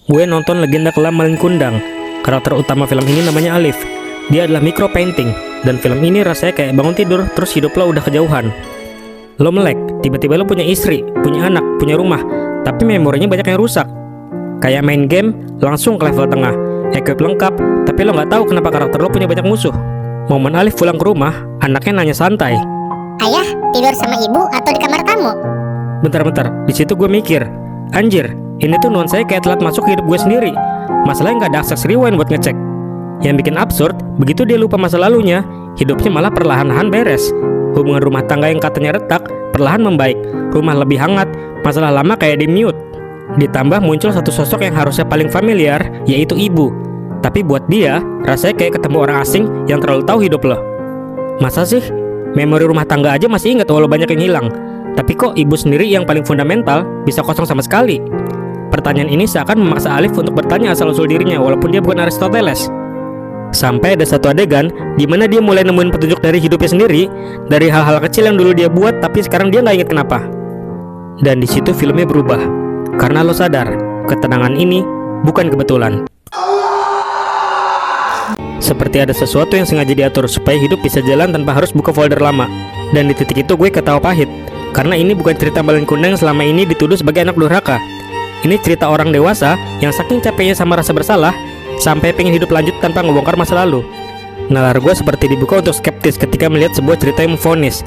Gue nonton Legenda Kelam Malin Kundang. Karakter utama film ini namanya Alif. Dia adalah micro painting, dan film ini rasanya kayak bangun tidur terus hidup lo udah kejauhan. Lo melek, tiba-tiba lo punya istri, punya anak, punya rumah, tapi memorinya banyak yang rusak. Kayak main game, langsung ke level tengah, equip lengkap, tapi lo nggak tahu kenapa karakter lo punya banyak musuh. Momen Alif pulang ke rumah, anaknya nanya santai, "Ayah, tidur sama ibu atau di kamar tamu?" bentar-bentar, di situ gue mikir, anjir, ini tuh nuansanya kayak telat masuk ke hidup gue sendiri. Masalahnya nggak ada akses rewind buat ngecek. Yang bikin absurd, begitu dia lupa masa lalunya, hidupnya malah perlahan-lahan beres. Hubungan rumah tangga yang katanya retak, perlahan membaik. Rumah lebih hangat, masalah lama kayak di mute. Ditambah muncul satu sosok yang harusnya paling familiar, yaitu ibu. Tapi buat dia, rasanya kayak ketemu orang asing yang terlalu tahu hidup lo. Masa sih? Memori rumah tangga aja masih ingat walau banyak yang hilang. Tapi kok ibu sendiri yang paling fundamental bisa kosong sama sekali? Pertanyaan ini seakan memaksa Alif untuk bertanya asal-usul dirinya walaupun dia bukan Aristoteles. Sampai ada satu adegan di mana dia mulai nemuin petunjuk dari hidupnya sendiri, dari hal-hal kecil yang dulu dia buat tapi sekarang dia nggak inget kenapa. Dan di situ filmnya berubah, karena lo sadar ketenangan ini bukan kebetulan. Seperti ada sesuatu yang sengaja diatur supaya hidup bisa jalan tanpa harus buka folder lama. Dan di titik itu gue ketawa pahit, karena ini bukan cerita Malin Kundang yang selama ini dituduh sebagai anak durhaka. Ini cerita orang dewasa yang saking capeknya sama rasa bersalah sampai pengen hidup lanjut tanpa ngebongkar masa lalu. Nalar gue seperti dibuka untuk skeptis ketika melihat sebuah cerita yang memvonis.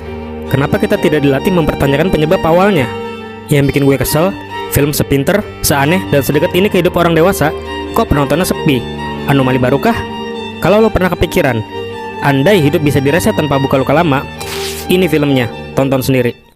Kenapa kita tidak dilatih mempertanyakan penyebab awalnya? Yang bikin gue kesel, film sepinter, seaneh, dan sedekat ini ke hidup orang dewasa, kok penontonnya sepi? Anomali barukah? Kalau lo pernah kepikiran, andai hidup bisa direset tanpa buka luka lama, ini filmnya, tonton sendiri.